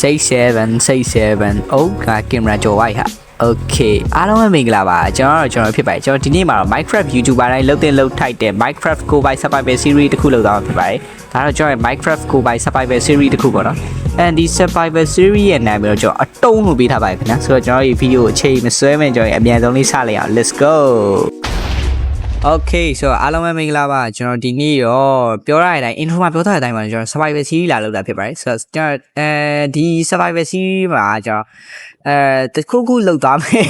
67 oh ကင်မရာကြော်ဝိုက်ဟာ okay အားလုံးပဲမင်္ဂလာပါကျွန်တော်ဖြစ်ပါတယ်ကျွန်တော်ဒီနေ့မှာတော့ Minecraft YouTuber တိုင်းလုပ်ထိုက်တဲ့ Minecraft Co-By Survival Series တစ်ခုလုပ်သွားမှာဖြစ်ပါတယ်ဒါတော့ကျွန်တော် Minecraft Co-By Survival Series တစ်ခုပေါ့နော် and ဒီ Survival Series ရဲ့နာမည်တော့ကျွန်တော်အတုံးလို့ပေးထားပါတယ်ခင်ဗျာဆိုတော့ကျွန်တော်ဒီဗီဒီယိုအချိန်မဆွဲမဲ့ကျွန်တော်အမြန်ဆုံးလေးစလိုက်အောင် let's go Okay ဆိုတော့အားလုံးပဲမင်္ဂလာပါကျွန်တော်ဒီနေ့တော့ပြောရတဲ့အတိုင်း intro မှာပြောထားတဲ့အတိုင်းပါကျွန်တော် survival series လာလုပ်တာဖြစ်ပါတယ်ဆိုတော့ကျွန်တော်ဒီ survival series မှာကျွန်တော်တခုလောက်သွားမယ်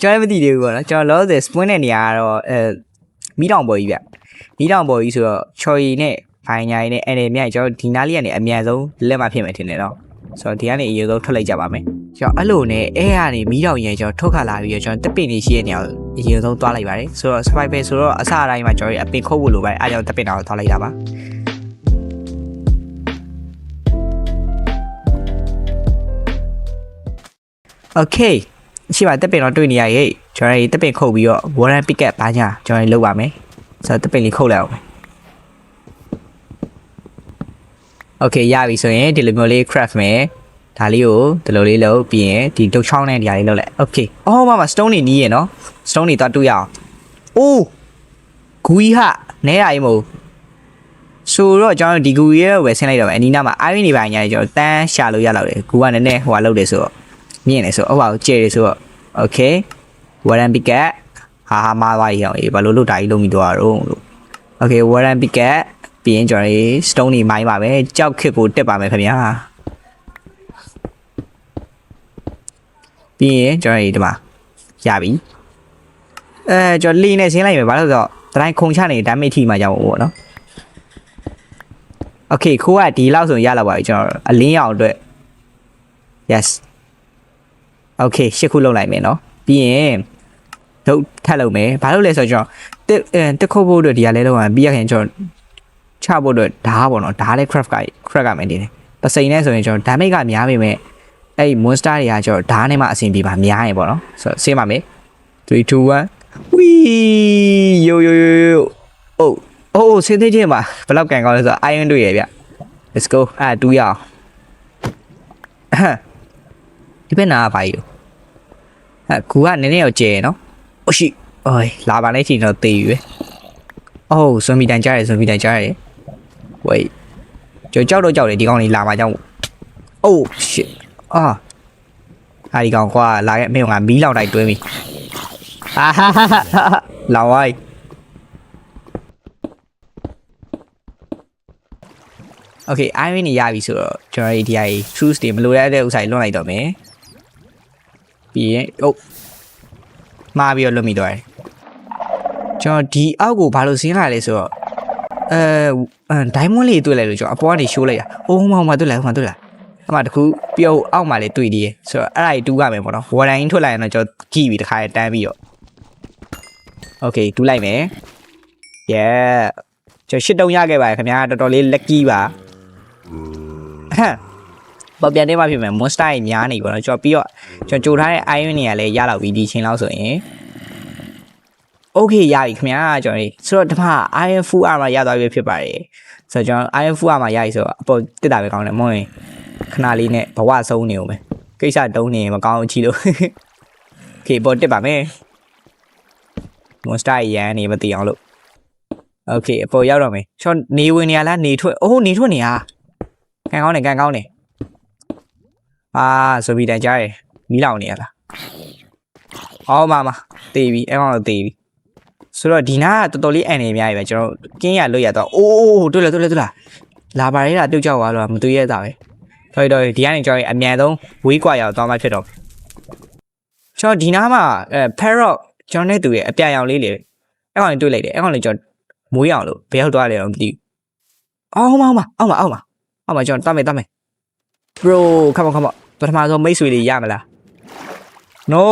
ကျွန်တော်လည်းမသိသေးဘူးပေါ့နော်ကျွန်တော်လောဆယ် spoon တဲ့နေရာကတော့မီးတောင်ပေါ်ကြီးဗျမီးတောင်ပေါ်ကြီးဆိုတော့ချော်ရီနဲ့ဘိုင်ညာရီနဲ့အနေမြိုက်ကျွန်တော်ဒီနားလေးကနေအမြန်ဆုံးလက်မှာဖြစ်မယ်ထင်တယ်နော်ဆိုတော့ဒီကနေအရင်ဆုံးထွက်လိုက်ကြပါမယ်ကျွန်တော်အဲ့လိုနဲ့အဲကနေမီးတောင်ရင်ကျွန်တော်ထုတ်ခါလာပြီးတော့ကျွန်တော်တက်ပင်နေရှိတဲ့နေရာကိုအရင်ဆုံးသွားလိုက်ပါတယ်ဆိုတော့ survival ဆိုတော့အစအတိုင်းမှာကျွန်တော်အပင်ခုတ်ဖို့လိုပါတယ်အားကြောင့်တက်ပင်တော်သွားလိုက်တာပါOkay ရှိပါတက်ပင်တော့တွေ့နေရရဲ့ကျွန်တော်တက်ပင်ခုတ်ပြီးတော့ warren picket ဘာညာကျွန်တော်လုပ်ပါမယ်ဆိုတော့တက်ပင်လေးခုတ်လိုက်အောင် Okay ရပြီဆိုရင်ဒီလိုမျိုးလေး craft မယ်ဒါလေးကိုဒီလိုလေးလုပ်ပြီးရင်ဒီတုတ်ချောင်းနဲ့ဒီဟာလေးလုပ်လိုက် Okay အော်မမ stone နေနီးရနော် stone နေတော့တူရအောင်အိုးဂူကြီးဟာနဲရရင်မဟုတ်ဆိုတော့ကျွန်တော်ဒီဂူကြီးရဲ့ဝယ်ဆင်းလိုက်တော့အနီးနားမှာ iron နေပါညာကျွန်တော်တန်းရှာလို့ရတော့တယ်ဂူကနည်းနည်းဟိုဟာလုပ်တယ်ဆိုတော့မြင့်နေဆိုအော်ပါကိုကျဲတယ်ဆိုတော့ Okay warren picket ဟာမာသွားရအောင်အေးဘာလို့လုပ်တာကြီးလုပ်မိတော့တော့လို့ Okay warren picket ပြီးရင်ကျွန်တော် stone နေမိုင်းပါပဲကြောက်ခစ်ကိုတက်ပါမယ်ခင်ဗျာပြီးရင်ကျွန်တော်ဒီမှာရပြီကျွန်တော်လီနဲ့ဆင်းလိုက်မယ်ဘာလို့ဆိုတော့တိုင်းခုံချနေ damage ထိမှကြောက်ပေါ့နော် Okay ခိုးကဒီလောက်ဆိုရလာပါပြီကျွန်တော်အလင်းရအောင်အတွက် yes Okay ရှစ်ခုလုံးလိုက်မယ်နော်ပြီးရင်ဒုတ်ထပ်လုပ်မယ်ဘာလို့လဲဆိုတော့ကျွန်တော်တက်ခုတ်ဖို့အတွက်ဒီကလဲလုံးအောင်ပြီးရခင်ကျွန်တော်ချဖို့အတွက်ဓာတ်ပေါ့နော်ဓာတ်လည်း craft ကမယ်နေတယ်ပစိန်နဲ့ဆိုရင်ကျွန်တော် damage ကများပေမဲ့အဲ့ monster တွေကကျွန်တော်ဓာတ်နဲ့မှအဆင်ပြေပါများရင်ပေါ့နော်ဆိုတော့ဆင်းပါမယ်3 2 1 ဝီယိုအိုးဆင်းသေးချင်းမှာဘယ်လောက်ကန်ကောင်းလဲဆိုတော့ iron တွေ့ရဗျ let's go တူရအောင်ဒီဘက်နားပါယူကူကနည်းနည်းတော့ကျဲနော်အိုးရှိအိုးလာပါနဲ့ချိန်တော့တေးပြီပဲအိုးဇွန်မီတန်ကြားရတယ်ဝေးကြောက်တယ်ဒီကောင်လေးလာမှာကြောက်အိုး shit ဒီကောင်ကွာလာရဲ့အမေကမီးလောင်တိုက်တွင်းပြီလောင်ဝိုင်းOkay iron နေရပြီဆိုတော့ကျွန်တော်ဒီဟာ truth တွေမလိုတဲ့ဥစ္စာတွေလွှတ်လိုက်တော့မယ်ပြီးရင်မှားပြီးတော့လွှတ်မိတော့တယ်ကျွန်တော်ဒီအောက်ကိုဘာလို့ဆင်းလာလဲဆိုတော့diamond လေးတွေ့လိုက်လို့ကျွန်တော်အပေါ်ကနေ show လိုက်တာဟိုမှာတွေ့လိုက်အမှတခုပြုတ်အောက်မှာလေးတွေ့သေးတယ်ဆိုတော့အဲ့ဒါကြီးတူးရမယ်ပေါ့နော်ဝါတိုင်းထွက်လာရင်တော့ကျွန်တော်ကြည့်ပြီးတခါတန်းပြီးတော့ Okay တူးလိုက်မယ် yeah ကျွန်တော်ရှစ်တုံးရခဲ့ပါခင်ဗျာတော်တော်လေး lucky ပါပေါ်ပြန်နေမှဖြစ်မယ် monster ကြီးများနေပေါ့နော်ကျွန်တော်ပြီးတော့ကျွန်တော်ကြိုထားတဲ့ iron တွေကလည်းရလောက်ပြီးဒီချိန်လောက်ဆိုရင် Okay ရပြီခင်ဗျာကျွန်တော်ဆိုတော့ဒီမှာ iron full armor ရသွားပြီဖြစ်ပါတယ်ဆိုတော့ကျွန်တော် iron full armor ရပြီဆိုတော့အပေါ်တက်တာပဲကောင်းတယ်မဟုတ်ရင်ခဏလေးနဲ့ဘဝဆုံးနေဦးမယ်ကိစ္စတုံးနေမကောင်းချီလို့ Okay ပေါ်တက်ပါမယ် monster ရန်နေမသိအောင်လို့ Okay အပေါ်ရောက်တော့မယ်ကျွန်တော်နေဝင်နေရလားနေထွက်နေထွက်နေရကန်ကောင်းတယ်ဆိုပြီးတန်ကြားရယ်မီးလောင်နေရလားမတေးပြီအဲ့ကောင်တော့တေးပြီဆိုတော့ဒီနားကတော်တော်လေးအန်နေများပြီပဲကျွန်တော်ကင်းရလွတ်ရတော့တွေ့လားလာပါလေလားပြုတ်ကြောက်သွားလို့မတွေ့ရတာပဲတော်ဒီကနေကျွန်တော်အမြန်ဆုံးဝေးကွာရောက်သွားမှဖြစ်တော့ကျွန်တော်ဒီနားမှာparrot ကျွန်တော်နဲ့တူရဲ့အပြာရောင်လေးလေအဲ့ကောင်လေးတွေ့လိုက်တယ်အဲ့ကောင်လေးကျွန်တော်မွေးအောင်လို့ဘယ်ရောက်သွားလဲတော့မသိဘူးအောက်မှာကျွန်တော်တတ်မယ် bro come on ပထမဆုံးမိတ်ဆွေလေးရမလား no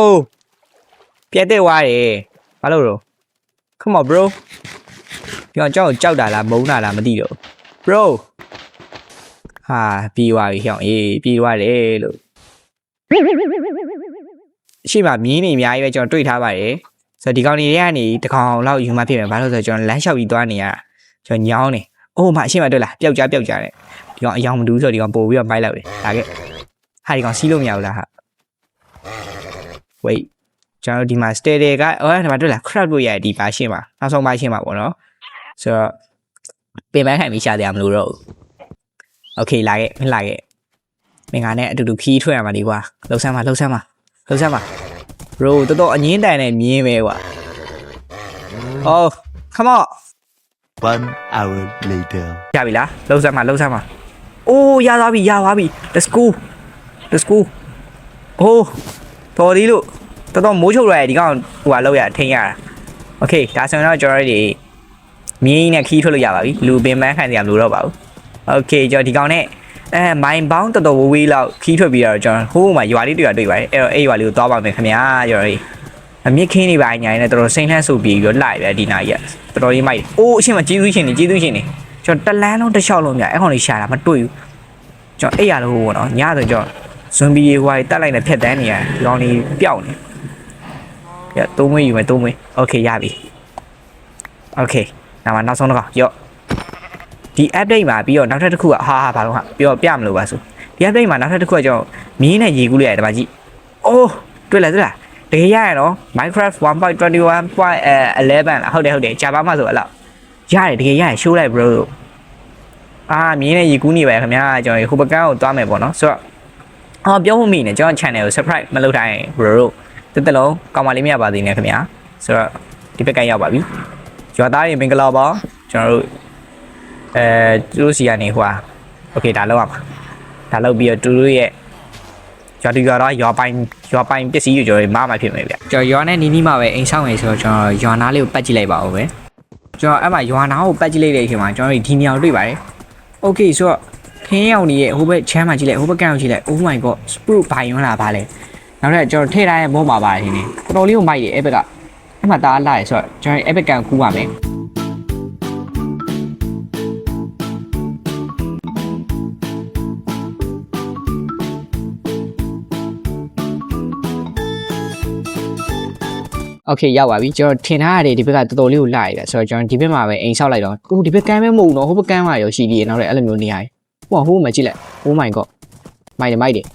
ပြတ်တဲ့ဝါးတယ်ဘာလို့တော့ come on bro ကျွန်တော်ကြောက်တာလားမုန်းတာလားမသိတော့ bro ပြီးသွားပြီဟောင်းပြီးသွားတယ်လို့ရှိမှမြင်းနေအများကြီးပဲကျွန်တော်တွေ့ထားပါတယ်ဆိုတော့ဒီကောင်တွေကနေတကောင်လောက်ယူမှဖြစ်မယ်ဘာလို့ဆိုတော့ကျွန်တော်လမ်းလျှောက်ပြီးသွားနေရကျွန်တော်ညောင်းနေအရှိမှတွေ့လားပျောက်ကြတယ်ဒီကောင်အယောင်မတူးဆိုတော့ဒီကောင်ပို့ပြီးတော့မိုက်လောက်တယ်ဒါက ဟာဒီကောင်စီးလို့မရဘူးလားဟာ wait ကျွန်တော်ဒီမှာ steady ကဒီမှာတွေ့လား crowd လို့ရတယ်ဒီပါရှင်းပါနောက်ဆုံးပါရှင်းပါပေါ့နော်ဆိုတော့ပင်ပန်းခံပြီးရှာတရားမလို့တော့ okay လာခဲ့မင်္ဂလာနဲ့အတူတူခီးထွက်ရမှာဒီကွာလှုပ်ဆမ်းပါ bro တော်တော်အငင်းတိုင်နဲ့မြင်းပဲကွာ oh come on 1 hour later ရပြီလားလှုပ်ဆမ်းပါအိုးရသွားပြီ let's goအိုးတော်ဒီလို့တော်တော်မိုးချုပ်ရတယ်ဒီကောင်ဟိုကလောက်ရထိန်းရတာ okay ဒါဆိုရင်တော့ကျွန်တော်တို့မြင်းနဲ့ခီးထွက်လို့ရပါပြီလူပင်ပန်းခံကြမလို့တော့ပါဘူး okay ကျွန်တော်ဒီကောင်နဲ့မိုင်ပေါင်းတော်တော်ဝေးလောက်ခီးထွက်ပြီးတော့ကျွန်တော်ဟိုးမှာရွာလေးတွေ့ပါတယ်အဲ့တော့အဲ့ရွာလေးကိုသွားပါမယ်ခင်ဗျာကျွန်တော်အမြင့်ခင်းနေပါညာနေတော်တော်စိမ့်လှမ်းဆိုပြီးတော့လိုက်ပဲဒီနာကြီးတော်တော်ကြီးမိုက်အိုးအရှင်မကျေးဇူးရှင်နေကျွန်တော်တလန်းလုံးတစ်လျှောက်လုံးမြအဲ့ကောင်လေးရှာတာမတွေ့ဘူးကျွန်တော်အဲ့ရလို့ဟိုပေါ့နော်ညဆိုကျွန်တော်ဇွန်ဘီရေဟွာတက်လိုက်နေဖြတ်တန်းနေရဒီကောင်လေးပျောက်နေရသုံးမွေးယူမယ်သုံးမွေး okay ရပြီ okay နောက်ဆုံးတော့ရော့ဒီ update မှာပြီးတော့နောက်ထပ်တစ်ခုကဟာဘာလို့ဟာပြောပြမလို့ပါဆိုဒီ update မှာနောက်ထပ်တစ်ခုကကျွန်တော်မင်းနဲ့ရေကူးလိုက်ရတယ်ဒါမှကြီးအိုးတွေ့လားတကယ်ရရနော် Minecraft 1.21.11 လားဟုတ်တယ်ဂျာပါမှဆိုအဲ့လောက်ရတယ်တကယ်ရရ show လိုက် bro မင်းနဲ့ရေကူးနေပါခင်ဗျာကျွန်တော်ဟိုဘကန်းကိုသွားမယ်ပေါ့နော်ဆိုတော့ပြောဖို့မိနေကျွန်တော် channel ကို subscribe မလုပ်တိုင်း bro တက်လုံးကောင်းပါလိမ့်မရပါသေးနဲ့ခင်ဗျာဆိုတော့ဒီဘက်ကရောက်ပါပြီရွာသားတွေမင်္ဂလာပါကျွန်တော်တို့သူတို့စီကနေဟိုโอเคဒါလောက်ရမှာဒါလောက်ပြီးတော့သူတို့ရဲ့ရွာတူရွာတော့ရွာပိုင်ပစ္စည်းယူကျွန်တော်မမဖြစ်မယ်ဗျကျွန်တော်ရွာနဲ့နီးမှာပဲအိမ်ဆောင်နေဆိုတော့ကျွန်တော်ရွာနားလေးကိုပတ်ကြည့်လိုက်ပါဦးပဲကျွန်တော်အဲ့မှာရွာနားကိုပတ်ကြည့်လိုက်တဲ့အချိန်မှာကျွန်တော်ဒီမြောင်တွေ့ပါတယ်โอเคဆိုတော့ခင်းရောက်နေရဲ့ဟိုဘက်ချမ်းမှာကြည့်လိုက်ဟိုဘက်ကန်းကိုကြည့်လိုက် oh my god spruce ဘိုင်ရွန်းလာပါလေနောက်ထပ်ကျွန်တော်ထည့်ထားတဲ့မောပါပါတယ်ရှင်တော်တော်လေးကိုမိုက်တယ်အဲ့ဘက်ကအဲ့မှာတားလာရဆိုတော့ကျွန်တော်အဲ့ဘက်ကန်းကူးပါမယ်โอเคရောက်ပါပြီကျွန်တော်ထင်ထားရတယ်ဒီဘက်ကတော်တော်လေးကိုလာရတယ်ဆိုတော့ကျွန်တော်ဒီဘက်မှာပဲအိမ်ဆောက်လိုက်တော့ဒီဘက်ကမ်းပဲမဟုတ်တော့ဟိုဘက်ကမ်းမှာရောရှိသေးတယ်နောက်လည်းအဲ့လိုမျိုးနေရတယ်ဟိုမှာကြည့်လိုက် oh my god မိုက်တယ်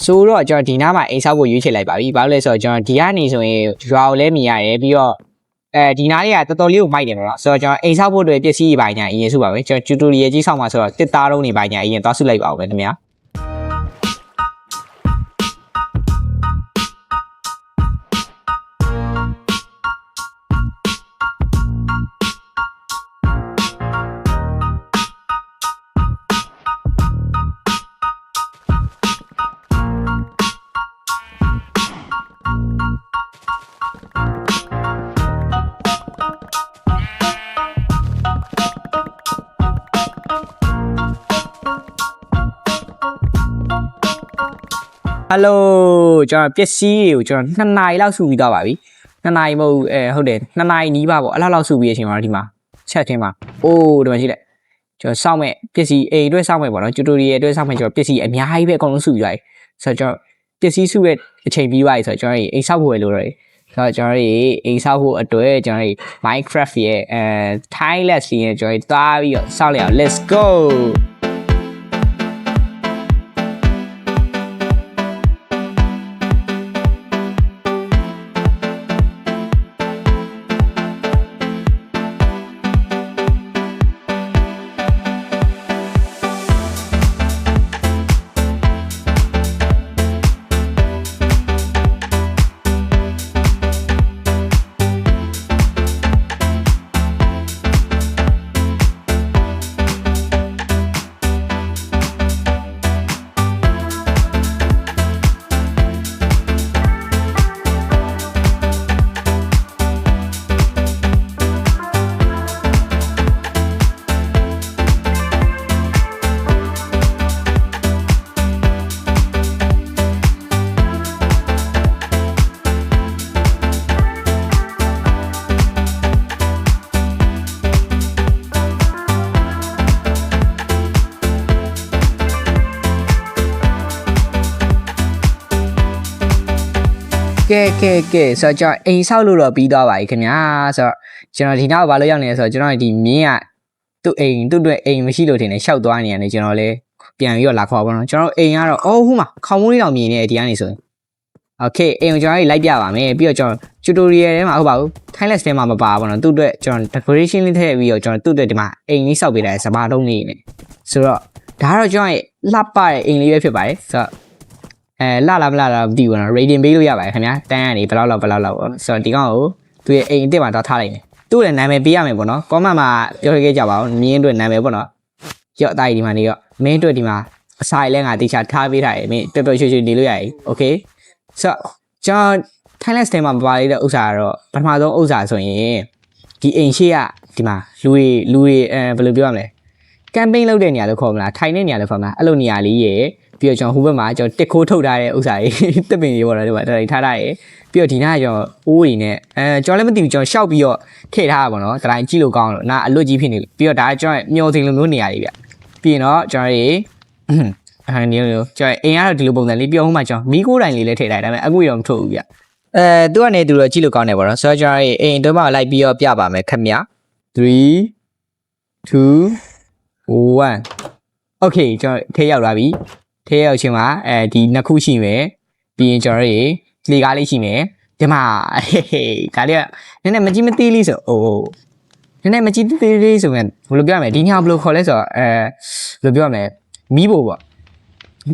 ဆိုတော့ကျွန်တော်ဒီနားမှာအိမ်ဆောက်ဖို့ရွေးချယ်လိုက်ပါပြီဘာလို့လဲဆိုတော့ကျွန်တော်ဒီကနေဆိုရင်ရွာကိုလည်းမြင်ရတယ်ပြီးတော့ဒီနားလေးကတော်တော်လေးကိုမိုက်တယ်နော်ဆိုတော့ကျွန်တော်အိမ်ဆောက်ဖို့အတွက်ပစ္စည်းတွေပါညာအရင်စုပါပဲကျွန်တော် tutorial ကြီးဆောက်မှာဆိုတော့တစ်သားလုံးတွေပါညာအရင်သွားစုလိုက်ပါဦးပဲခင်ဗျာဟယ်လိုကျွန်တော်ပစ္စည်းတွေကိုကျွန်တော်2နာရီလောက်စုပြီးသွားပါပြီ2နာရီမဟုတ်ဟုတ်တယ်2နာရီနီးပါပေါ့အဲ့လောက်စုပြီးအချိန်မှာဒီမှာချက်ချင်းမှာအိုးဒီမှာရှိလိုက်ကျွန်တော်စောင့်မဲ့ပစ္စည်းအိမ်အတွက်စောင့်မဲ့ပေါ့နော် tutorial အတွက်စောင့်မဲ့ကျွန်တော်ပစ္စည်းအများကြီးပဲအကုန်လုံးစုပြီးသွားပြီဆိုတော့ကျွန်တော်ပစ္စည်းစုရဲ့အချိန်ပြီးသွားပြီဆိုတော့ကျွန်တော်အိမ်ဆောက်ဖို့ပဲလိုတော့တယ်ဆိုတော့ကျွန်တော်အိမ်ဆောက်ဖို့အတွက်ကျွန်တော် Minecraft ရဲ့Thailand စီရဲ့ကျွန်တော်သွားပြီးတော့စောင့်လိုက်အောင် let's goကဲဆိုတော့ကျွန်တော်အိမ်ဆောက်လို့တော့ပြီးသွားပါပြီခင်ဗျာဆိုတော့ကျွန်တော်ဒီနောက်ဘာလို့ရောက်နေလဲဆိုတော့ကျွန်တော်ဒီမင်းကသူ့အိမ်သူ့အတွက်အိမ်မရှိလို့ထင်တယ်ရှောက်သွားနေရတယ်ကျွန်တော်လည်း ပြန်ပြီးတော့လာခေါ်ပါတော့ကျွန်တော်အိမ်ကတော့အော်ဟိုမှာခေါင်းမိုးလေးတောင်မြင်နေဒီကနေဆိုရင်โอเคအိမ်ကိုကျွန်တော်လိုက်ပြပါမယ်ပြီးတော့ကျွန်တော် tutorial ထဲမှာဟုတ်ပါဘူး timeless ထဲမှာမပါဘူးနော်သူ့အတွက်ကျွန်တော် decoration လေးထည့်ပြီးတော့ကျွန်တော်သူ့အတွက်ဒီမှာအိမ်ကြီးစောက်ပေးလိုက်စပါးလုံးလေးနေဆိုတော့ဒါကတော့ကျွန်တော်ရဲ့လှပတဲ့အိမ်လေးပဲဖြစ်ပါတယ်ဆိုတော့လှလားမလားတော့မသိဘူးနော် rating ပေးလို့ရပါတယ်ခင်ဗျာတန်းကနေဘယ်လောက်ပေါ့ဆိုတော့ဒီကောင်ကိုသူရဲ့အိမ်အစ်စ်မှာတော့ထားလိုက်မယ်သူ့ရဲ့နာမည်ပေးရမယ်ပေါ့နော် comment မှာပြောခဲ့ကြပါဦးမင်းအတွက်နာမည်ပေါ့နော်ရော့အသားကြီးဒီမှာနေရော့မင်းအတွက်ဒီမှာအစာကြီးလဲငါတေချာထားပေးထားရမင်းပျော်ပျော်ရွှင်ရွှင်နေလို့ရည်โอเคဆိုတော့ကျွန်တော် Thailand ထဲမှာမပါသေးတဲ့ဥစ္စာကတော့ပထမဆုံးဥစ္စာဆိုရင်ဒီအိမ်ရှိကဒီမှာလူတွေဘယ်လိုပြောရမလဲ campaign လုပ်တဲ့နေရာလို့ခေါ်မလားထိုင်တဲ့နေရာလို့ခေါ်မလားအဲ့လိုနေရာလေးရယ်ပြီးတော့ကျွန်တော်ဟိုဘက်မှာကျွန်တော်တစ်ခိုးထုတ်ထားတဲ့ဥစ္စာကြီးတစ်ပင်လေးပေါ့နော်ဒီမှာထားထားရယ်ပြီးတော့ဒီနားကျွန်တော်အိုးတွေနဲ့ကျွန်တော်လည်းမသိဘူးကျွန်တော်ရှောက်ပြီးတော့ထည့်ထားတာပေါ့နော်တတိုင်းကြည့်လို့ကောင်းလို့နားအလွတ်ကြီးဖြစ်နေလို့ပြီးတော့ဒါကျွန်တော်မျောစင်လိုမျိုးနေရာကြီးဗျပြီးရင်တော့ကျွန်တော်တွေဒီလိုကျွန်တော်အိမ်ကတော့ဒီလိုပုံစံလေးပြောဟိုမှာကျွန်တော်မီးကိုတိုင်လေးလည်းထည့်ထားတယ်ဒါပေမဲ့အခုရောမထုတ်ဘူးဗျသူကနေသူတော့ကြည့်လို့ကောင်းတယ်ပေါ့နော်ဆိုတော့ကျွန်တော်အိမ်အတွင်းမှာလိုက်ပြီးတော့ပြပါမယ်ခင်ဗျ3 2 1 Okay ကျွန်တော်ထဲရောက်လာပြီထဲရောက်ချင်းမှာဒီနှစ်ခုရှိမယ်ပြီးရင်ကျွန်တော်တို့လေကားလေးရှိမယ်ဒီမှာဒါလေးကနည်းနည်းမကြီးမသေးလေးဆိုနည်းနည်းမကြီးသေးလေးဆိုရင်ဘယ်လိုပြောရမလဲဒီညဘယ်လိုခေါ်လဲဆိုတော့ဘယ်လိုပြောရမလဲမီးဖို့ပေါ့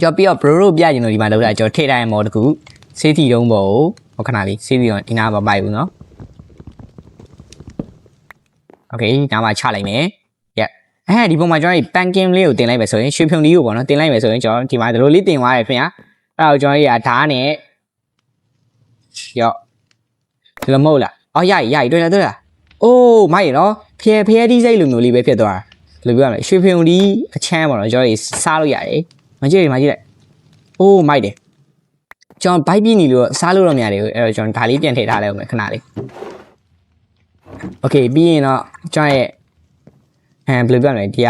ကျွန်တော်ပြီးတော့ bro တို့ပြရင်တော့ဒီမှာလောက်တာကျွန်တော်ထည့်ထားတဲ့ mod တခုစေးတီတုံးပေါ့ဟိုခဏလေးစေးတီတော့ဒီနားမပိုက်ဘူးเนาะ Okay နားမှာချလိုက်မယ်ဒီပုံမှာကျွန်တော် banking လေးကိုတင်လိုက်ပဲဆိုရင်ရွှေဖြုံလေးကိုပေါ့နော်တင်လိုက်ပဲဆိုရင်ကျွန်တော်ဒီမှာဒီလိုလေးတင်သွားရခင်ဗျာအဲ့တော့ကျွန်တော်ကြီးကဓာတ်နဲ့ရော့ဒီလိုမဟုတ်လားအော်ရတွေ့လားအိုးမိုက်နော်ဖျဲဒီစိတ်လိုမျိုးလေးပဲဖြစ်သွားတာဘယ်လိုပြောရမလဲရွှေဖြုံလေးအချမ်းပေါ့နော်ကျွန်တော်ကြီးစားလို့ရတယ်မကြည့်လိုက်အိုးမိုက်တယ်ကျွန်တော်ဘိုက်ပြင်းနေလို့စားလို့တော့မရတယ်အဲ့တော့ကျွန်တော်ဒါလေးပြန်ထည့်ထားလိုက်အောင်မယ်ခဏလေး Okay ပြီးရင်တော့ကျွန်တော်ရဲ့ဘယ်လိုပြောမလဲဒီ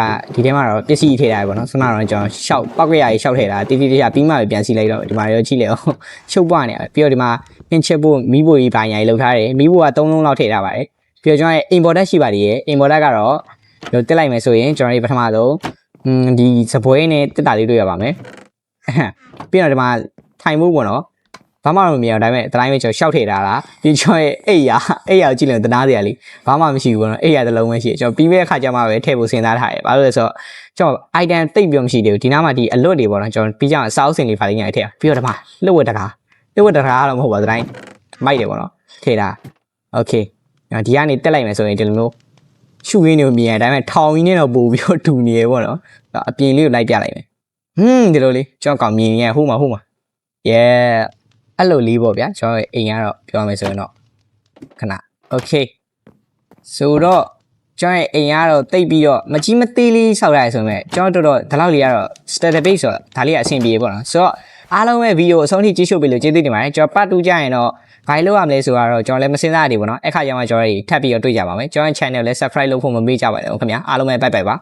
ထဲမှာတော့ပစ္စည်းထည့်ထားရပါတော့ခုနကတော့ကျွန်တော်ရှောက်ပောက်ကြရရှောက်ထည့်တာတီးပြီးမှပဲပြန်စီလိုက်တော့ဒီမှာရောကြည့်လေအောင်ရှုပ်ပွားနေပြီးတော့ဒီမှာဟင်းချက်ဖို့မီးဖို့ကြီးပိုင်းကြီးလောက်ထားတယ်မီးဖို့က3လုံးလောက်ထည့်ထားပါတယ်ပြီးတော့ကျွန်တော်ရဲ့ import ရှိပါသေးတယ် import ကတော့တက်လိုက်မယ်ဆိုရင်ကျွန်တော်ပထမဆုံးဒီစပွဲနဲ့တက်တာလေးတွေ့ရပါမယ်ပြီးတော့ဒီမှာထိုင်ဖို့ပေါ့နော်ဘာမှမမြင်အောင်ဒါပေမဲ့တိုင်းပဲကျွန်တော်ရှောက်ထည့်ထားတာဒီကျွန်တော်ရဲ့အိယာကိုကြည့်လို့တနာစရာလေးဘာမှမရှိဘူးပေါ့နော်အိယာတစ်လုံးပဲရှိတယ်ကျွန်တော်ပြီးမဲ့အခါကျမှပဲထည့်ဖို့စဉ်းစားထားတယ်ဘာလို့လဲဆိုတော့ကျွန်တော် item တိတ်ပြောမရှိသေးဘူးဒီနားမှာဒီအလွတ်တွေပေါ့နော်ကျွန်တော်ပြီးကြအောင်အစားအုပ်စင်လေးဖာလေးညာထည့်ပြီးတော့ဒီမှာလှုပ်ဝက်တကားတော့မဟုတ်ပါဘူးတိုင်းမိုက်တယ်ပေါ့နော်ထည့်တာ Okay ဒီကနေတက်လိုက်မယ်ဆိုရင်ဒီလိုမျိုးရှုရင်းနေမြင်ရဒါပေမဲ့ထောင်ရင်းနဲ့တော့ပို့ပြီးတော့တူနေရပေါ့နော်အပြင်လေးကိုလိုက်ပြလိုက်မယ်ဒီလိုလေးကျွန်တော်ကောင်မြင်ရဟိုမှာyeahအဲ့လိုလေးပေါ့ဗျာကျွန်တော်အိမ်ကတော့ပြောမယ်ဆိုရင်တော့ခဏ Okay ဆိုတော့ကျွန်တော်အိမ်ကတော့တိတ်ပြီးတော့မကြီးမသေးလေးဆောက်လိုက်ဆိုပေမဲ့ကျွန်တော်တော်ဒီလောက်လေးကတော့ starter base ဆိုတော့ဒါလေးကအဆင်ပြေပေါ့နော်ဆိုတော့အားလုံးပဲဗီဒီယိုအဆုံးထိကြည့်ရှုပေးလို့ကျေးဇူးတင်ပါတယ်ကျွန်တော်ပတ်တူကြရင်တော့ဘာလို့ရမလဲဆိုတော့ကျွန်တော်လည်းမစင်စားရသေးဘူးပေါ့နော်အဲ့ခါကျမှကျွန်တော်ထပ်ပြီးတော့တွေ့ကြပါမယ်ကျွန်တော် channel လည်း subscribe လုပ်ဖို့မမေ့ကြပါနဲ့ခင်ဗျာအားလုံးပဲbye byeပါ